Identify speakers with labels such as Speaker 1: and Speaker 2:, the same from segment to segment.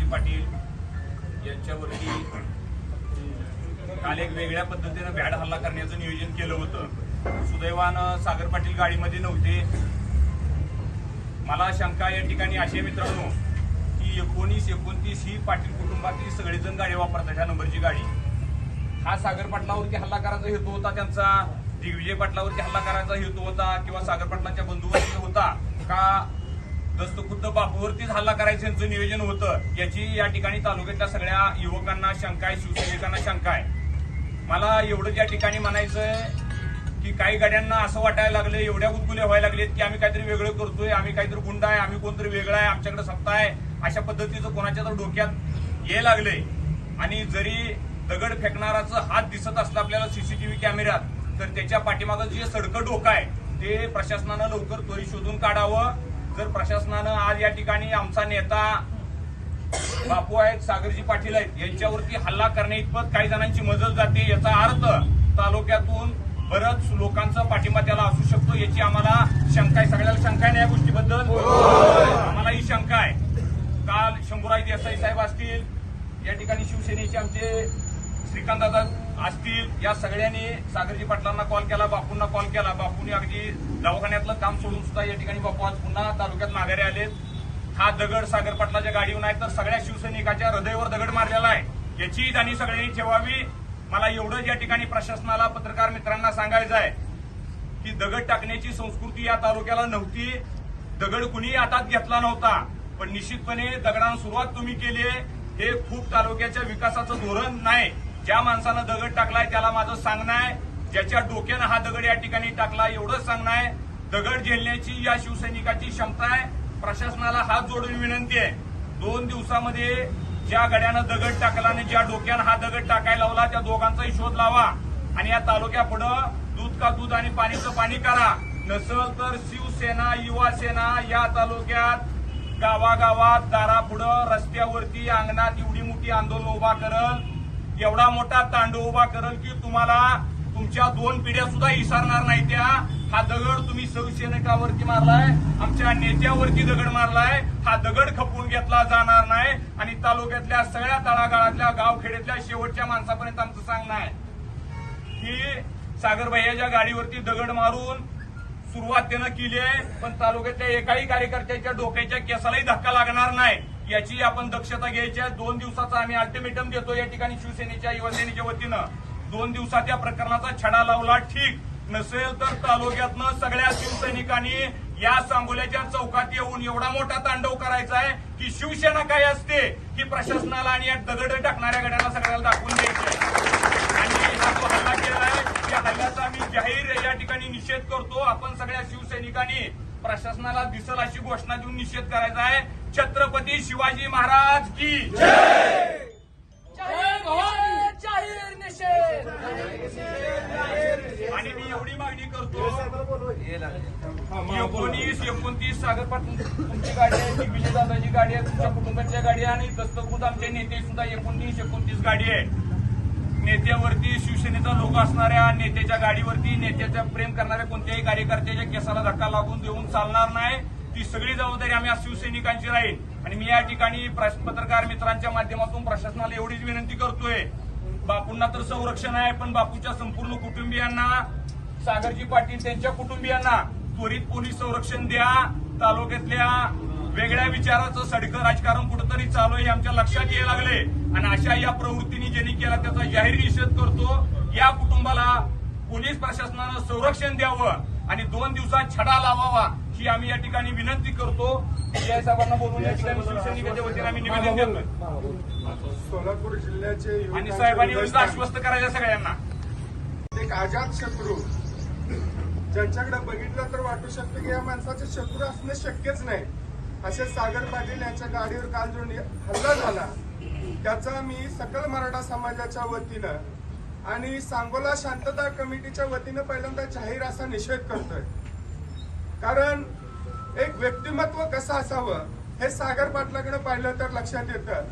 Speaker 1: सागरजी पाटील यांच्यावरती काल एक वेगळ्या पद्धतीने भ्याड हल्ला करण्याचं नियोजन केलं होतं। सुदैवानं सागर पाटील गाडीमध्ये नव्हते। मला शंका या ठिकाणी अशी मित्रांनो की 19-29 ही पाटील कुटुंबातील सगळेजण गाडी वापरतात, ह्या नंबरची गाडी। हा सागर पाटलावरती हल्ला करायचा हेतू होता त्यांचा, दिग्विजय पाटलावरती हल्ला करायचा हेतू होता किंवा सागर पाटलांच्या बंधूवरती होता का दस्तखुद्द बापूवरतीच हल्ला करायचं यांचं नियोजन होतं, याची या ठिकाणी तालुक्यातल्या सगळ्या युवकांना शंका आहे, शिवसैनिकांना शंका आहे। मला एवढंच या ठिकाणी म्हणायचंय की काही गाड्यांना असं वाटायला लागलं, एवढ्या गुदगुल्या व्हायला लागलेत की आम्ही काहीतरी वेगळं करतोय, आम्ही काहीतरी गुंड आहे, आम्ही कोणतरी वेगळं आहे, आमच्याकडे सत्ता आहे, अशा पद्धतीचं कोणाच्या तर डोक्यात यायला लागलंय। आणि जरी दगड फेकणाराचं हात दिसत असलं आपल्याला सीसीटीव्ही कॅमेऱ्यात, तर त्याच्या पाठीमागं जे सडकं डोकं आहे ते प्रशासनानं लवकर त्वरित शोधून काढावं। जर प्रशासनानं आज या ठिकाणी आमचा नेता बापू आहेत, सागरजी पाटील आहेत, यांच्यावरती हल्ला करण्या इतपत काही जणांची मजल जाते, याचा अर्थ तालुक्यातून बरंच लोकांचा पाठिंबा त्याला असू शकतो, याची आम्हाला शंका आहे। सगळ्याला शंका आहे ना या गोष्टीबद्दल? आम्हाला ही शंका आहे। काल शंभूराज देसाई साहेब असतील, या ठिकाणी शिवसेनेचे आमचे श्रीकांत दादा असतील, या सगळ्यांनी सागरजी पाटलांना कॉल केला, बापूंना कॉल केला। बापूंनी अगदी दवाखान्यातलं काम सोडून सुद्धा या ठिकाणी बापू आज पुन्हा तालुक्यात माघारी आलेत। हा दगड सागर पाटलाच्या गाडीवर नाही तर सगळ्या शिवसैनिकाच्या हृदयावर दगड मारलेला आहे, याची त्यांनी सगळ्यांनी ठेवावी। मला एवढंच या ठिकाणी प्रशासनाला, पत्रकार मित्रांना सांगायचं आहे की दगड टाकण्याची संस्कृती या तालुक्याला नव्हती, दगड कुणीही हातात घेतला नव्हता, पण निश्चितपणे दगडांना सुरुवात तुम्ही केली आहे, हे खूप तालुक्याच्या विकासाचं धोरण नाही। ज्या माणसानं दगड टाकलाय त्याला माझं सांगणं आहे, ज्याच्या डोक्यानं हा दगड या ठिकाणी टाकला एवढंच सांगणं आहे, दगड झेलण्याची या शिवसैनिकाची क्षमता आहे। प्रशासनाला हात जोडून विनंती आहे, 2 दिवसामध्ये ज्या गड्यानं दगड टाकला आणि ज्या डोक्यानं हा दगड टाकायला लावला त्या दोघांचाही शोध लावा आणि या तालुक्यापुढं दूध का दूध आणि पाणीचं पाणी करा। नसल तर शिवसेना, युवा सेना या तालुक्यात गावागावात, दारापुढं, रस्त्यावरती, अंगणात एवढी मोठी आंदोलन उभा करल, एवढा मोठा तांडव उभा करल की तुम्हाला तुमच्या 2 पिढ्या सुद्धा विसरणार नाही त्या। हा दगड तुम्ही शिवसैनिकावरती मारलाय, आमच्या नेत्यावरती दगड मारलाय, हा दगड खपवून घेतला जाणार नाही आणि तालुक्यातल्या सगळ्या तळागाळातल्या गावखेड्यातल्या शेवटच्या माणसापर्यंत आमचं सांगणं आहे की सागर भैयाच्या गाडीवरती दगड मारून सुरुवात त्यानं केली आहे, पण तालुक्यातल्या एकाही कार्यकर्त्याच्या डोक्याच्या केसालाही धक्का लागणार नाही, याची आपण दक्षता घ्यायची आहे। 2 दिवसाचा आम्ही अल्टिमेटम देतो या ठिकाणी शिवसेनेच्या, युवासेनेच्या वतीनं। 2 दिवसात या प्रकरणाचा छडा लावला ठीक नसेल तर तालुक्यातनं सगळ्या शिवसैनिकांनी या सांगोल्याच्या चौकात येऊन एवढा मोठा तांडव करायचा आहे की शिवसेना काय असते ही प्रशासनाला आणि या दगड टाकणाऱ्या गड्यांना सगळ्याला दाखवून द्यायचंय। आणि हा जो हल्ला केलाय त्या हल्ल्याचा आम्ही जाहीर या ठिकाणी निषेध करतो। आपण सगळ्या शिवसैनिकांनी प्रशासनाला दिसल अशी घोषणा देऊन निषेध करायचा आहे। छत्रपती शिवाजी महाराज की जय। आणि मी एवढी मागणी करतो, 19-29 सागर पाटील तुमची गाडी आहे, दिग्विजय दादाची गाडी आहे, तुमच्या कुटुंबाच्या गाडी आहे आणि दस्तखुद आमचे नेते सुद्धा 19-29 गाडी आहे। नेत्यावरती शिवसेनेचा लोगो असणाऱ्या नेत्याच्या गाडीवरती नेत्याच्या प्रेम करणाऱ्या कोणत्याही कार्यकर्त्याच्या केसाला धक्का लागून देऊन चालणार नाही, ती सगळी जबाबदारी आम्ही आज शिवसैनिकांची राहील। आणि मी या ठिकाणी पत्रकार मित्रांच्या माध्यमातून प्रशासनाला एवढीच विनंती करतोय, बापूंना तर संरक्षण आहे पण बापूच्या संपूर्ण कुटुंबियांना, सागरजी पाटील त्यांच्या कुटुंबियांना त्वरित पोलीस संरक्षण द्या। तालुक्यातल्या वेगळ्या विचाराचं सडकं राजकारण कुठंतरी चालू आहे आमच्या लक्षात यायला लागले आणि अशा या प्रवृत्तीने ज्यांनी केला त्याचा जाहीर निषेध करतो। या कुटुंबाला पोलीस प्रशासनानं संरक्षण द्यावं आणि 2 दिवसात छडा लावावा ही आम्ही या ठिकाणी विनंती करतो। जय साहेबांना बोलून या ठिकाणी शिवसैनिकांच्या वतीने आम्ही निवेदन देतोय।
Speaker 2: सोलापूर जिल्ह्याचे
Speaker 1: आणि साहेबांनी आश्वस्त करायचं सगळ्यांना,
Speaker 2: एक अजात शत्रू ज्यांच्याकडे बघितलं तर वाटू शकतं की या माणसाचे शत्रू असणं शक्यच नाही, असे सागर पाटील यांच्या गाडीवर काल जो हल्ला झाला त्याचा मी सकल मराठा समाजाच्या वतीनं आणि सांगोला शांतता कमिटीच्या वतीनं पहिल्यांदा जाहीर असा निषेध करतोय। कारण एक व्यक्तिमत्व कसं असावं हे सागर पाटलाकडे पाहिलं तर लक्षात येतं।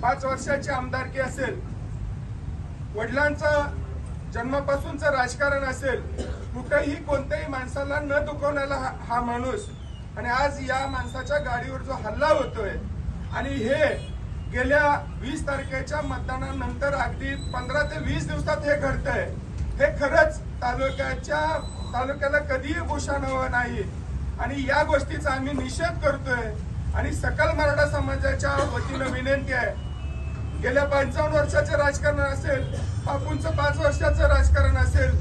Speaker 2: 5 वर्षाची आमदारकी असेल, वडिलांचं जन्मापासूनचं राजकारण असेल, कुठेही कोणत्याही माणसाला न दुखवण्याला हा माणूस, आणि आज या माणसाच्या गाडीवर जो हल्ला होतोय आणि हे गेल्या 20 तारखेच्या मतदानानंतर अगदी 15 ते 20 दिवसात हे घडतंय. हे खरंच तालुक्याला कधीही भूषण हवं नाही आणि या गोष्टीचा आम्ही निषेध करतोय. आणि सकल मराठा समाजाच्या वतीनं विनंती आहे, गेल्या 55 वर्षाचे राजकारण असेल, बापूंचं 5 वर्षाचं राजकारण असेल,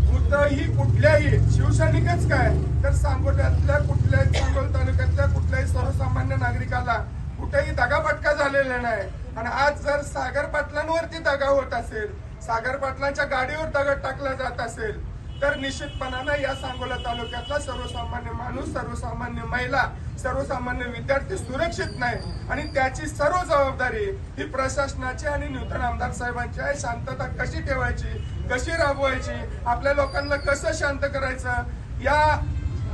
Speaker 2: कुठंही कुठल्याही शिवसैनिकच काय तर सांगोल तालुक्यातल्या कुठल्याही सर्वसामान्य नागरिकाला कुठेही दगाफटका झालेला नाही. आणि आज जर सागर पाटलांवरती दगा होत असेल, सागर पाटलांच्या गाडीवर दगड टाकला जात असेल, तर निश्चितपणानं या सांगोला तालुक्यातला सर्वसामान्य माणूस, सर्वसामान्य महिला, सर्वसामान्य विद्यार्थी सुरक्षित नाही. आणि त्याची सर्व जबाबदारी ही प्रशासनाची आणि नूतन आमदार साहेबांची आहे. शांतता कशी ठेवायची, कशी राबवायची, आपल्या लोकांना कसं शांत करायचं, या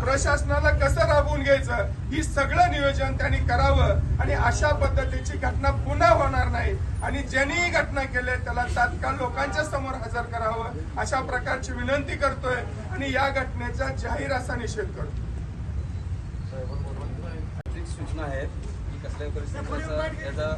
Speaker 2: प्रशासनाला कसं राबवून घ्यायचं, ही सगळं नियोजन त्यांनी करावं आणि अशा पद्धतीची घटना पुन्हा होणार नाही. आणि ज्यांनी घटना केली त्याला तात्काळ लोकांच्या समोर हजर करावं अशा प्रकारची विनंती करतोय आणि या घटनेचा जाहीर असा निषेध करतो.
Speaker 3: सूचना आहेत की कसल्याही परिस्थितीचा याचा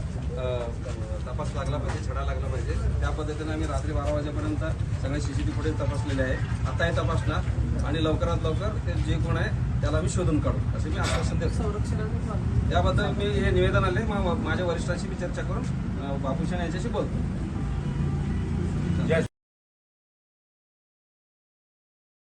Speaker 3: तपास लागला पाहिजे, छडा लागला पाहिजे. त्या पद्धतीने आम्ही रात्री 12 वाजेपर्यंत सगळे सीसीटीव्ही फुटेज तपासलेले आहे. आता हे तपासणार आणि लवकरात लवकर ते जे कोण आहे त्याला आम्ही शोधून काढू असे मी आश्वासन देतो. त्याबद्दल मी हे निवेदन आले माझ्या वरिष्ठांशी मी चर्चा करून बापूशान यांच्याशी बोलतो.